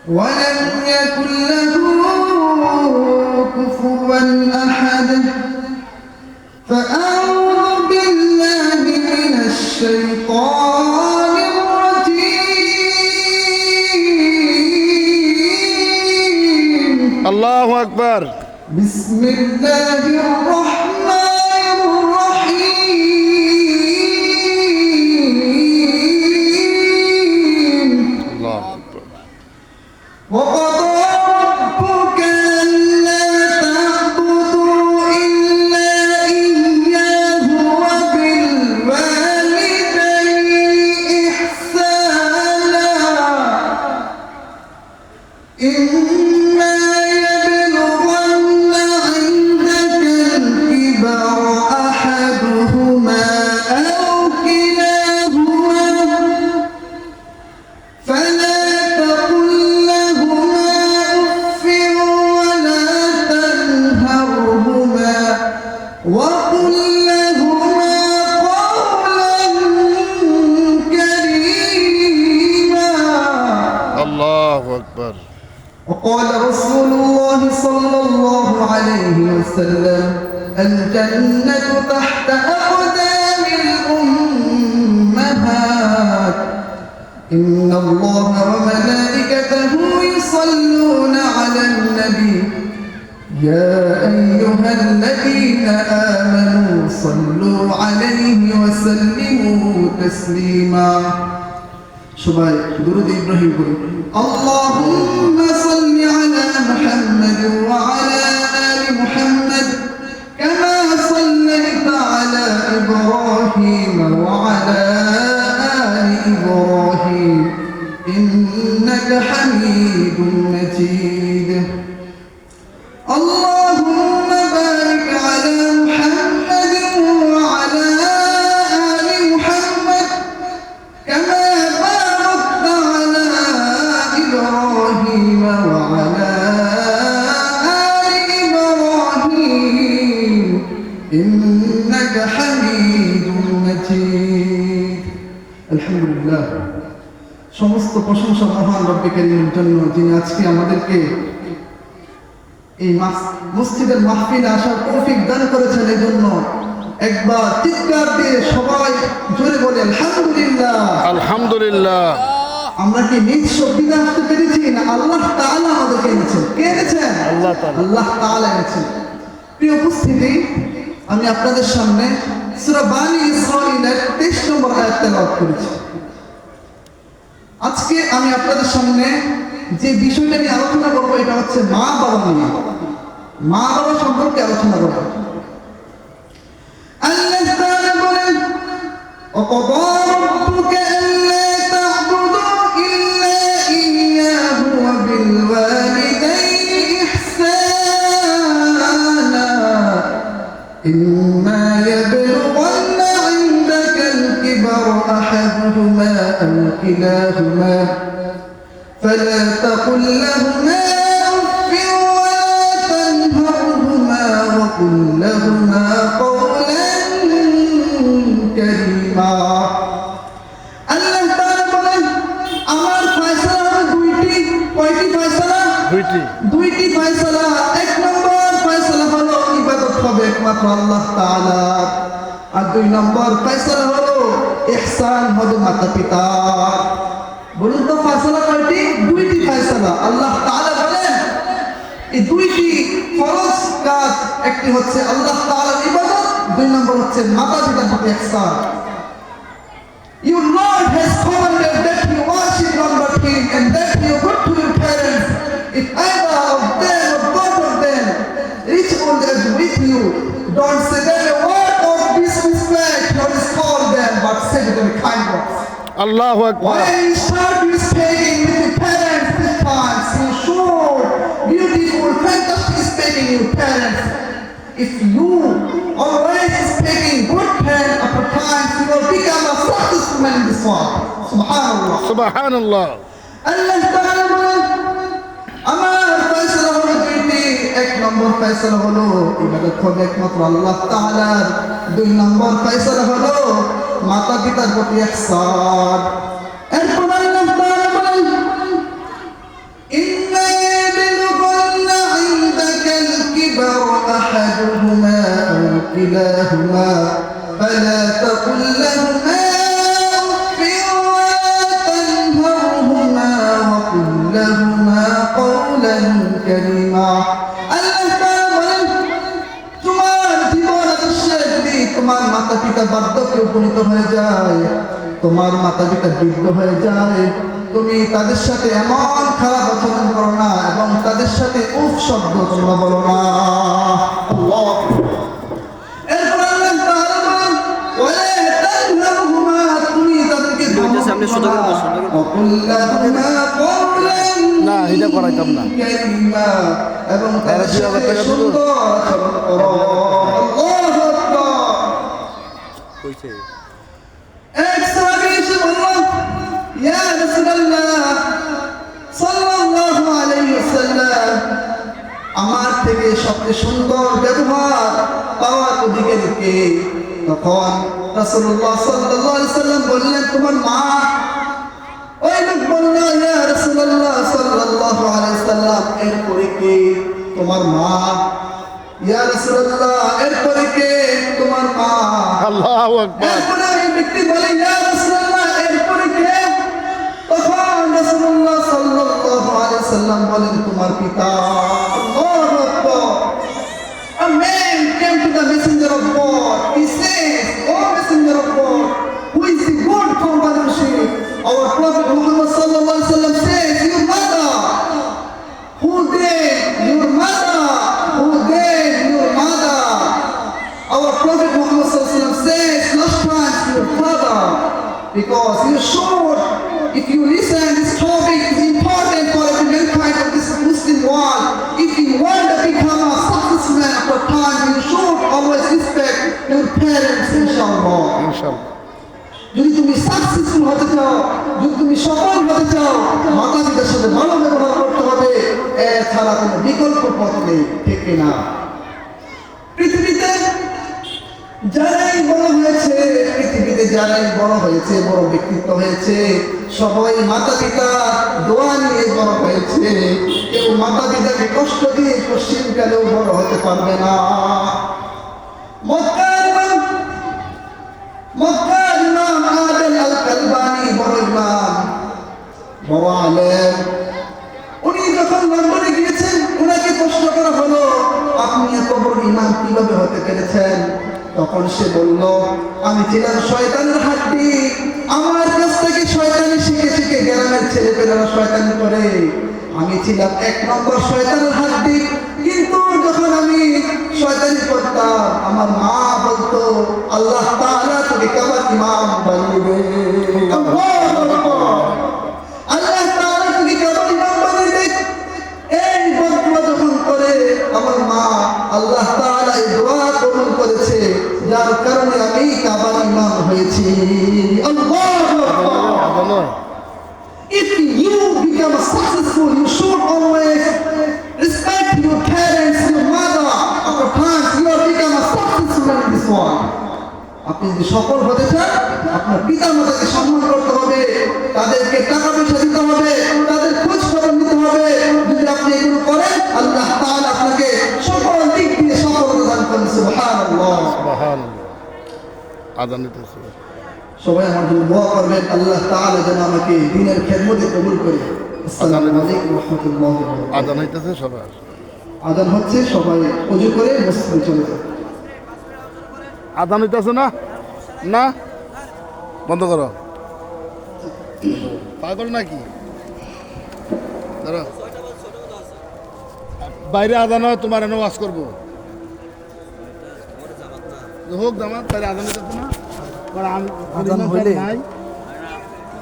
ولم يكن له كفوا أحد فأعوذ بالله من الشيطان الرجيم الله أكبر بسم الله الرحمن الرحيم الله أكبر وقضى ربك ألا تعبدوا إلا إياه وبالوالدين إحسانا إما يبلغن عندك الكبر أحدهما أو كلاهما فلا تقل لهما أف ولا تنهرهما وقل لهما قولا كريما الله أكبر وقال رسول الله صلى الله عليه وسلم الجنة تحت أقدام الأمهات إن الله وملائكته يصلون على النبي يا أيها الذين آمنوا صلوا عليه وسلموا تسليما সবাই দুরূদ ইব্রাহিম পড়ুন আল্লাহুম্মা সাল্লি আলা মুহাম্মাদ ওয়া আলা আলি মুহাম্মাদ কামা সাল্লাইতা আলা ইব্রাহিম ওয়া আলা আলি ইব্রাহিম ইন্নাকা হামিদুম মাজিদ আল্লাহুম্মা বারিক আলা মুহাম্মাদ ওয়া আলা আলি মুহাম্মাদ কামা إبراهيم وعلى آل إبراهيم إنك حميد مجيد الحمد لله সমস্ত প্রশংসা মহান রব্বে কারীমের জন্য যিনি আজকে আমাদেরকে এই মসজিদের মাহফিলে আসার তৌফিক দান করেছেন এই জন্য একবার চিৎকার দিয়ে সবাই জোরে বলে আলহামদুলিল্লাহ আলহামদুলিল্লাহ আমরা কি নিজ শক্তিতে আসতে পেরেছি না আল্লাহ তাআলা আমাদেরকে এনেছেন? কে এনেছেন? আল্লাহ তাআলা এনেছেন। প্রিয় উপস্থিতি, আমি আপনাদের সামনে সূরা বানী ইসরাঈলের 23 নম্বর আয়াত তেলাওয়াত করেছি। আজকে আমি আপনাদের সামনে যে বিষয়টা নিয়ে আলোচনা করব এটা হচ্ছে মা বাবা নিয়ে, মা বাবা সম্পর্কে আলোচনা করব। আল্লাহ তাআলা বলেন وقضى ربك ألا تعبدوا إلا إياه وبالوالدين إحسانا إما يبلغن عندك الكبر أحدهما أو كلاهما فلا تقل لهما أف ولا تنهرهما وقل لهما قولا كريما আল্লাহ তাআলা বলেন আমার ফয়সালা দুইটি। কয়টি ফয়সালা? দুইটি ফয়সালা। এক নম্বর ফয়সালা হলো ইবাদত হবে একমাত্র আল্লাহ তাআলার, আর দুই নম্বর ফয়সালা হলো ইহসান হবে মাতা পিতা। বলুন তো ফয়সালা কয়টি? দুইটি ফয়সালা। আল্লাহ তাআলা বলেন এই দুইটি ফরজ কাজ, একটি হচ্ছে আল্লাহ তাআলার ইবাদত, দুই নম্বর হচ্ছে মাতা পিতার প্রতি ইহসান। Your Lord has commanded that you worship none but Him and that you go to your parents. If either of them or both of them reach old age with you, don't say them a word of disrespect or scold them, but say to them a kind words. Allahu Akbar. When you start you speaking with your parents this time, you should beautiful, fantastic speaking with your parents. If you always speaking good hand after times, you will become a successful man in this world. Subhanallah. Subhanallah. Allah Ta'ala বলেন আমার ফয়সালা হলো দুইটি। এক নম্বর ফয়সালা হলো ইবাদত হবে একমাত্র আল্লাহ তাআলার, দুই নম্বর ফয়সালা হলো মাতা পিতার প্রতি ইহসান। এরপর আল্লাহ তাআলা বলেন كلاهما فلا تقل لهما أف ولا تنهرهما وقل لهما قولا كريما আল্লাহ তাআলা বলেন তোমার জীবন আদর্শে যদি তোমার মাতা পিতা বার্ধক্যে উপনীত হয়ে যায়, তোমার মাতা পিতা বৃদ্ধ হয়ে যায়, তুমি তাদের সাথে এমন খারাপ আচরণ করো না এবং তাদের সাথে উফ শব্দ তোমরা বলো না। আল্লাহ এরপর আল্লাহ তাআলা বলেন ওয়ালা তানহারহুমা, তুমি তাদেরকে সামনে সুন্দর করে বসো, সুন্দর করে। ওয়াকুল লাহুমা কওলান না, এটা করাইতাম না। কারীমা, এবং তাদের এরা দুই সাথে হাজার টাকা দিল। সুন্দর আচরণ করো। আল্লাহু আকবার। কইছে এক সাহাবী এসে বলল, ইয়া রাসূলুল্লাহ সাল্লাল্লাহু আলাইহি ওয়াসাল্লাম, আমার থেকে সবচেয়ে সুন্দর ব্যবহার পাওয়ার অধিকারী কে? তখন রাসূলুল্লাহ সাল্লাল্লাহু আলাইহি ওয়াসাল্লাম বললেন, তোমার মা। ওই লোক বলল, ইয়া রাসূলুল্লাহ সাল্লাল্লাহু আলাইহি ওয়াসাল্লাম, এরপরে কে? তোমার মা। ইয়া রাসূলুল্লাহ, এরপরে কে? তোমার মা। আল্লাহু আকবার। এরপরে ওই ব্যক্তি বলে, ইয়া রাসূলুল্লাহ, এরপরে কে? তখন রাসূলুল্লাহ সাল্লাল্লাহু আলাইহি ওয়াসাল্লাম বলেন, তোমার পিতা। আল্লাহু আকবার। A man came to the messenger of God. He says, O messenger of God, who is the good companionship? Our Prophet Muhammad sallallahu alaihi wasallam says, your mother. Who then? Your mother. Who then? Your mother. Our Prophet Muhammad sallallahu alaihi wasallam says, last time your father. Because you should, if you listen, this topic is important for every mankind of this Muslim world. If you want to become a successful man after time, you should always respect your parents, inshallah. ইনশাআল্লাহ। যদি তুমি successful হতে চাও, যদি তুমি সফল হতে চাও, মাতা পিতার সাথে ভালো ব্যবহার করতে হবে, এছাড়া কোনো বিকল্প পথ নেই, ঠিক না? পৃথিবীতে যারাই বড় হয়েছে, পৃথিবীতে যারাই বড় হয়েছে, বড় ব্যক্তিত্ব হয়েছে, সবাই মাতা পিতা দোয়া নিয়ে বড় হয়েছে। কেউ মাতা পিতাকে কষ্ট দিয়ে পশ্চিমকালেও বড় হতে পারবে না। মক্কার ইমাম আদেল আল কালবানি বড় ইমাম, বড় আলেম, উনি যখন লন্ডনে গিয়েছেন, ওনাকে প্রশ্ন করা হলো, আপনি এত বড় ইমাম কিভাবে হতে পেরেছেন? তখন সে বলল, আমি ছিলাম শয়তানের হাড্ডি, আমার কাছ থেকে শয়তানি শিখে শিখে গ্রামের ছেলেপেলেরা শয়তানি করে, আমি ছিলাম এক নম্বর শয়তানের হাড্ডি। কিন্তু যখন আমি শয়তানি করতাম, আমার মা বলতো, আল্লাহ তাআলা তোকে কেমন ইমাম বানিয়ে, আল্লাহ তাআলা তোকে কেমন ইমাম বানিয়ে। এই বদুয়া যখন করে আমার মা, আল্লাহ তাআলা এই দোয়া কবুল করেছে, যার কারণে আমি কাবার ইমাম হয়েছি। আল্লাহু আকবার। If you become successful, you should always respect your parents, your mother. After times, you will become a successful man in this world. আপনি যদি সফল হতে চান, আপনার পিতা মাতাকে সম্মান করতে হবে, তাদেরকে টাকা পয়সা দিতে হবে, তাদের খোঁজ খবর নিতে হবে। যদি আপনি এগুলো করেন, আল্লাহ তাআলা আপনাকে সকল দিক দিয়ে সফলতা দান করেন। সুবহানাল্লাহ। সুবহানাল্লাহ। আযান দিতেছে। সবাই আমার জন্য দোয়া করবেন, আল্লাহ তাআলা যেন আমাকে দ্বীনের খেদমতে কবুল করে। আসসালামু আলাইকুম ওয়া রাহমাতুল্লাহি ওয়া বারাকাতুহু। আযান হইতেছে সবাই। আযান হচ্ছে, সবাই ওযু করে মসজিদে চলে যান। আযান হইতেছে না? না, বন্ধ করো। পাগল নাকি? দাঁড়াও, বাইরে আযান হয়, তোমার এনে ওয়াজ করবো। হোক জামাত, তাহলে আযান হইতেছে না? আযান হইলে নাই,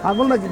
পাগল নাকি?